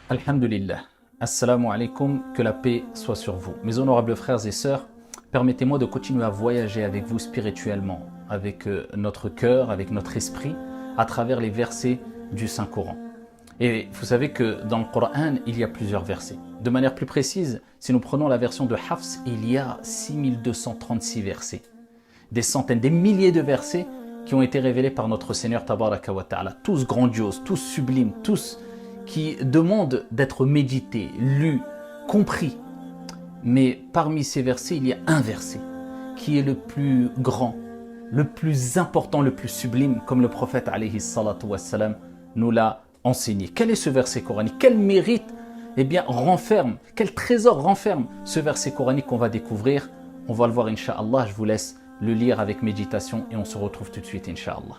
Alhamdulillah. Assalamu alaikum, que la paix soit sur vous. Mes honorables frères et sœurs, permettez-moi de continuer à voyager avec vous spirituellement, avec notre cœur, avec notre esprit, à travers les versets du Saint-Coran. Et vous savez que dans le Coran, il y a plusieurs versets. De manière plus précise, si nous prenons la version de Hafs, il y a 6236 versets. Des centaines, des milliers de versets qui ont été révélés par notre Seigneur Tabaraka wa Ta'ala. Tous grandioses, tous sublimes, tous qui demandent d'être médités, lus, compris. Mais parmi ces versets, il y a un verset qui est le plus grand, le plus important, le plus sublime, comme le prophète alayhi salatu wassalam nous l'a enseigné. Quel est ce verset coranique? Quel mérite renferme, quel trésor renferme ce verset coranique qu'on va découvrir? On va le voir incha'Allah, je vous laisse le lire avec méditation et on se retrouve tout de suite incha'Allah.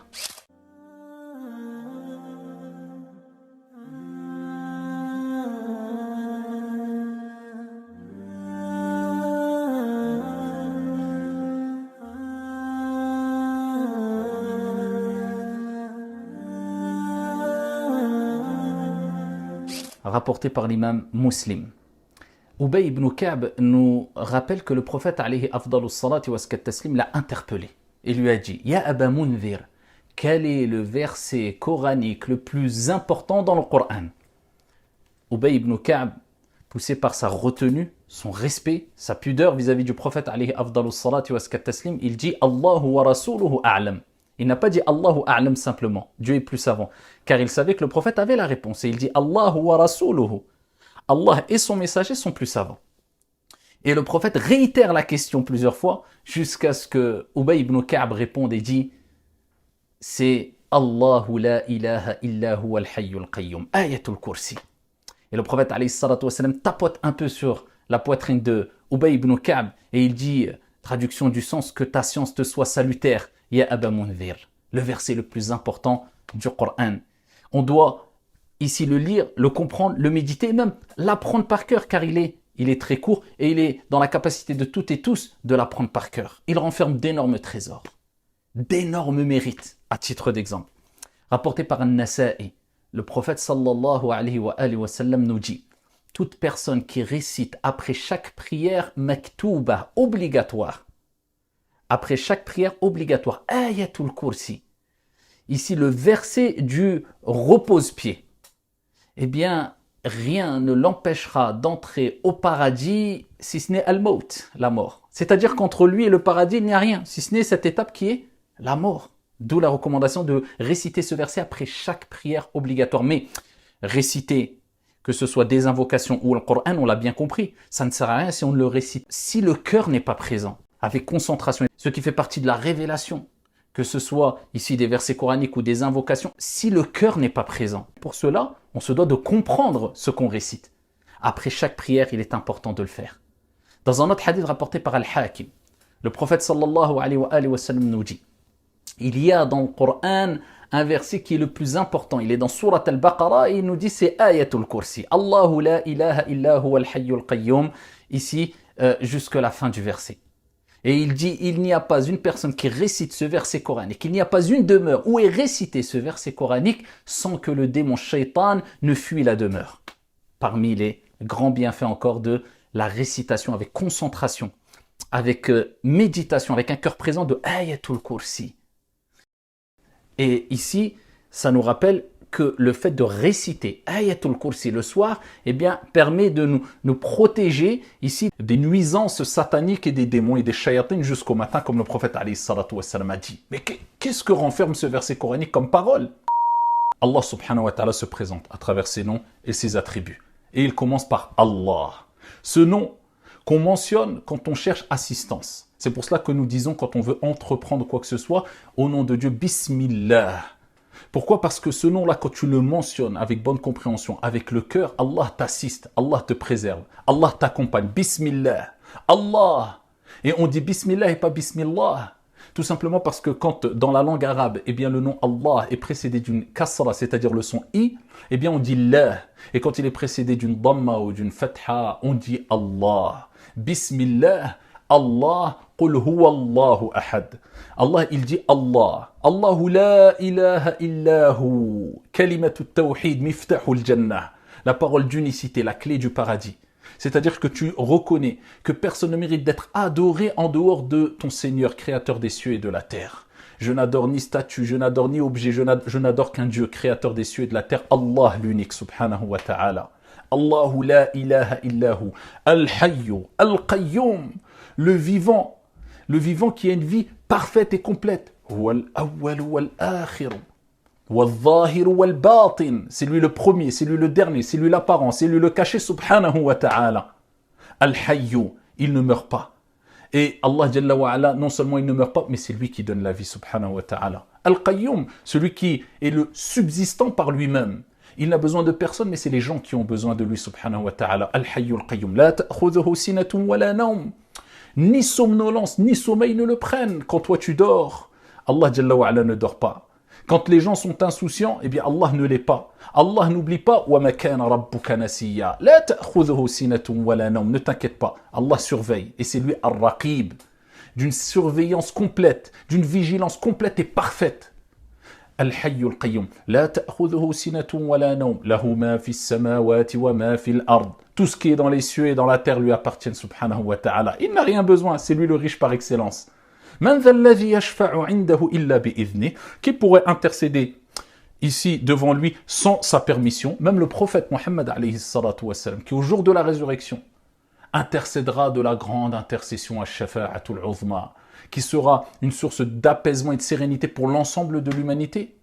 Rapporté par l'imam Muslim. Ubay ibn Ka'b nous rappelle que le prophète alayhi afdalus salati wa taslim l'a interpellé et lui a dit: Ya Aba Munzir, quel est le verset coranique le plus important dans le Coran? Ubay ibn Ka'b, poussé par sa retenue, son respect, sa pudeur vis-à-vis du prophète alayhi afdalus salati wa taslim, il dit: Allahu wa rasuluhu a'lam. Il n'a pas dit Allahu a'lam simplement, Dieu est plus savant, car il savait que le prophète avait la réponse. Et il dit Allahu wa rasuluhu. Allah et son messager sont plus savants. Et le prophète réitère la question plusieurs fois jusqu'à ce que Ubay ibn Ka'b réponde et dit: c'est Allahu la ilaha illa huwa al-hayyul qayyum, ayatul kursi. Et le prophète alayhi salatu wassalam tapote un peu sur la poitrine de Ubay ibn Ka'b et il dit, traduction du sens, que ta science te soit salutaire, Ya Aba Munzir, le verset le plus important du Coran. On doit ici le lire, le comprendre, le méditer et même l'apprendre par cœur, car il est très court et il est dans la capacité de toutes et tous de l'apprendre par cœur. Il renferme d'énormes trésors, d'énormes mérites, à titre d'exemple. Rapporté par An-Nasa'i, le prophète sallallahu alayhi wa sallam nous dit: toute personne qui récite après chaque prière maktouba, obligatoire, après chaque prière obligatoire, ayatul kursi, ici le verset du repose-pied, eh bien, rien ne l'empêchera d'entrer au paradis si ce n'est al-maut, la mort. C'est-à-dire qu'entre lui et le paradis, il n'y a rien, si ce n'est cette étape qui est la mort. D'où la recommandation de réciter ce verset après chaque prière obligatoire. Mais réciter, que ce soit des invocations ou le Coran, on l'a bien compris, ça ne sert à rien si on ne le récite. Si le cœur n'est pas présent, avec concentration, ce qui fait partie de la révélation, que ce soit ici des versets coraniques ou des invocations, si le cœur n'est pas présent. Pour cela, on se doit de comprendre ce qu'on récite. Après chaque prière, il est important de le faire. Dans un autre hadith rapporté par Al-Hakim, le prophète sallallahu alayhi wa sallam nous dit: il y a dans le Coran un verset qui est le plus important. Il est dans Surat Al-Baqarah et il nous dit c'est Ayatul Kursi. Allahu la ilaha illa huwa al-hayyul qayyum. Ici, jusqu'à la fin du verset. Et il dit: il n'y a pas une personne qui récite ce verset coranique, il n'y a pas une demeure où est récité ce verset coranique sans que le démon shaitan ne fuit la demeure. Parmi les grands bienfaits encore de la récitation avec concentration, avec méditation, avec un cœur présent de Ayatul Kursi. Et ici, ça nous rappelle que le fait de réciter Ayatul Kursi le soir, permet de nous protéger ici des nuisances sataniques et des démons et des shayatines jusqu'au matin, comme le prophète alayhi salatu wassalam a dit. Mais qu'est-ce que renferme ce verset coranique comme parole? Allah subhanahu wa ta'ala se présente à travers ses noms et ses attributs. Et il commence par Allah. Ce nom qu'on mentionne quand on cherche assistance. C'est pour cela que nous disons, quand on veut entreprendre quoi que ce soit, au nom de Dieu, Bismillah. Pourquoi? Parce que ce nom-là, quand tu le mentionnes avec bonne compréhension, avec le cœur, Allah t'assiste, Allah te préserve, Allah t'accompagne. Bismillah, Allah. Et on dit Bismillah et pas Bismillah. Tout simplement parce que quand dans la langue arabe, le nom Allah est précédé d'une kasra, c'est-à-dire le son I, on dit La. Et quand il est précédé d'une dhamma ou d'une fatha, on dit Allah. Bismillah, Allah, qul huwa Allahu ahad. Allah, il dit Allah. Allahu la ilaha illahu. Kalimatu tawhid miftahul jannah. la parole d'unicité, la clé du paradis. C'est-à-dire que tu reconnais que personne ne mérite d'être adoré en dehors de ton Seigneur, créateur des cieux et de la terre. Je n'adore ni statue, je n'adore ni objet, je n'adore qu'un Dieu, créateur des cieux et de la terre, Allah l'unique, subhanahu wa ta'ala. Allahu la ilaha illahu, al-hayyu, al-qayyum, le vivant qui a une vie parfaite et complète. Huwa al-awwal wal-akhir, wal-zahir wal-batin. C'est lui le premier, c'est lui le dernier, c'est lui l'apparent, c'est lui le caché, subhanahu wa ta'ala. Al-hayyu, il ne meurt pas. Et Allah Jalla wa Ala, non seulement il ne meurt pas, mais c'est lui qui donne la vie, subhanahu wa ta'ala. Al-Qayyum, celui qui est le subsistant par lui-même. Il n'a besoin de personne, mais c'est les gens qui ont besoin de lui, subhanahu wa ta'ala. Al-Hayyu al-Qayyum. La ta'khudhuhu sinatun wa la nawm. Ni somnolence, ni sommeil ne le prennent quand toi tu dors. Allah Jalla wa Ala ne dort pas. Quand les gens sont insouciants, eh bien Allah ne l'est pas. Allah n'oublie pas « وَمَا كَانَ رَبُّكَ نَسِيًّا » لَا تَأْخُذُهُ سِنَةٌ وَلَا نَوْمٌ. Ne t'inquiète pas, Allah surveille. Et c'est lui Ar-Raqib, d'une surveillance complète, d'une vigilance complète et parfaite. Al-Hayyu al-Qayyum. لَا تَأْخُذُهُ سِنَةٌ وَلَا نَوْمٌ لَهُ مَا فِي السَّمَاوَاتِ وَمَا فِي الْأَرْضِ. Tout ce qui est dans les cieux et dans la terre lui appartient, subhanahu wa ta'ala. Il n'a rien besoin, c'est lui le riche par excellence. Man dha alladhi yashfa'u 'indahu illa bi'idhnihi, qui pourrait intercéder ici devant lui sans sa permission. Même le prophète Mohammed alayhi salatu wassalam, qui au jour de la résurrection intercédera de la grande intercession à Shafa'atul Uzma, qui sera une source d'apaisement et de sérénité pour l'ensemble de l'humanité,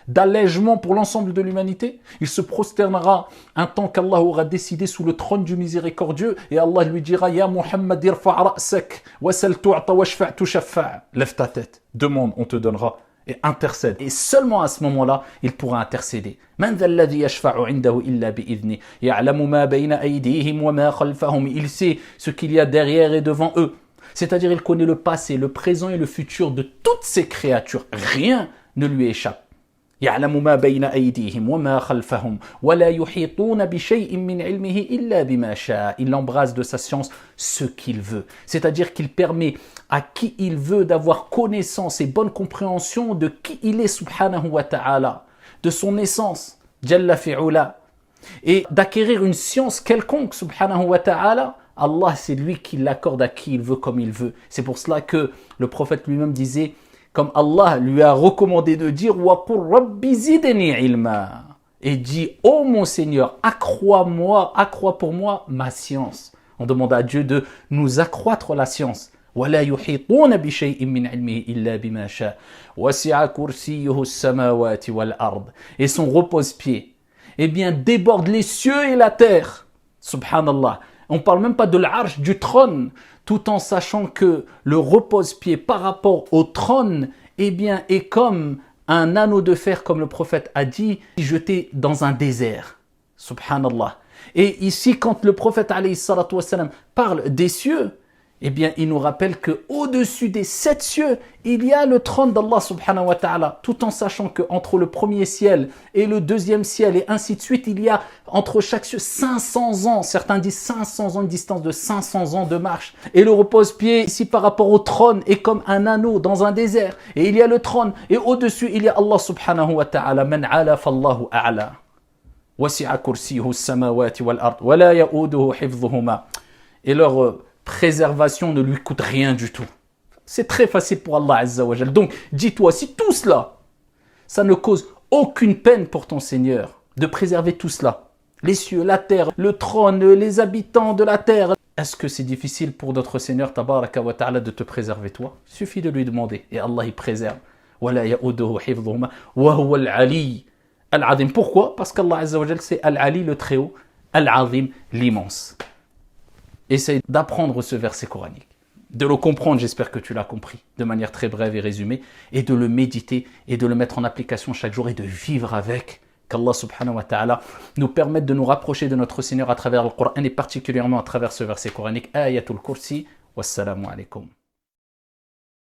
d'allègement pour l'ensemble de l'humanité. Il se prosternera un temps qu'Allah aura décidé sous le trône du miséricordieux, et Allah lui dira « Ya Muhammad, irfa' ra'sak, wasal tu'ta washfa' tushaffa'. Lève ta tête, demande, on te donnera, et intercède. Et seulement à ce moment-là, il pourra intercéder. Man dha alladhi yashfa'u 'indahu illa bi'idhnihi, ya'lamu ma bayna aydihim wa ma khalfahum. Il sait ce qu'il y a derrière et devant eux. C'est-à-dire, il connaît le passé, le présent et le futur de toutes ces créatures. Rien ne lui échappe. يعلم ما بين أيديهم وما خلفهم ولا يحيطون بشيء من علمه إلا بما شاء. Il embrasse de sa science ce qu'il veut. C'est-à-dire qu'il permet à qui il veut d'avoir connaissance et bonne compréhension de qui il est, subhanahu wa ta'ala, de son essence, Jalla fi'ula, et d'acquérir une science quelconque, subhanahu wa ta'ala. Allah, c'est lui qui l'accorde à qui il veut, comme il veut. C'est pour cela que le prophète lui-même disait, comme Allah lui a recommandé de dire « Wa qur rabbi zidni ilma » et dit « Oh mon Seigneur, accrois pour moi ma science ». On demande à Dieu de nous accroître la science. وَلَا يُحِيطُونَ بِشَيْءٍ مِّنْ عِلْمِهِ إِلَّا بِمَا شَاءَ وَسِعَ كُرْسِيُّهُ السَّمَاوَاتِ وَالْأَرْضِ. Et son repose-pied, eh bien, déborde les cieux et la terre. Subhanallah. On ne parle même pas de l'arche, du trône, tout en sachant que le repose-pied par rapport au trône, eh bien, est comme un anneau de fer, comme le prophète a dit, jeté dans un désert. Subhanallah. Et ici, quand le prophète alayhi salatu wassalam parle des cieux, eh bien, il nous rappelle qu'au-dessus des 7 cieux, il y a le trône d'Allah subhanahu wa ta'ala, tout en sachant qu'entre le premier ciel et le deuxième ciel, et ainsi de suite, il y a entre chaque cieux 500 ans, certains disent 500 ans, une distance de 500 ans de marche. Et le repose-pied, ici par rapport au trône, est comme un anneau dans un désert. Et il y a le trône, et au-dessus, il y a Allah subhanahu wa ta'ala, man ala fallahu a'la. Wasi'a kursiyuhu as-samawati wal-ard, wa la ya'uduhu hifdhuhuma. Et leur préservation ne lui coûte rien du tout. C'est très facile pour Allah Azza wa Jal. Donc, dis-toi, si tout cela, ça ne cause aucune peine pour ton Seigneur de préserver tout cela, les cieux, la terre, le trône, les habitants de la terre, est-ce que c'est difficile pour notre Seigneur Tabaraka wa Ta'ala de te préserver toi? Il suffit de lui demander et Allah il préserve. وَلَا يَؤُدُهُ حِفْظُهُمَا وَهُوَ الْعَلِيُّ الْعَظِيمُ. Pourquoi? Parce qu'Allah Azza wa Jal c'est Al-Ali, le Très-Haut, Al-Azim, l'immense. Essaye d'apprendre ce verset coranique, de le comprendre, j'espère que tu l'as compris, de manière très brève et résumée, et de le méditer et de le mettre en application chaque jour et de vivre avec. Qu'Allah subhanahu wa ta'ala nous permette de nous rapprocher de notre Seigneur à travers le Coran et particulièrement à travers ce verset coranique. Ayatul Kursi. Wassalamu alaikum.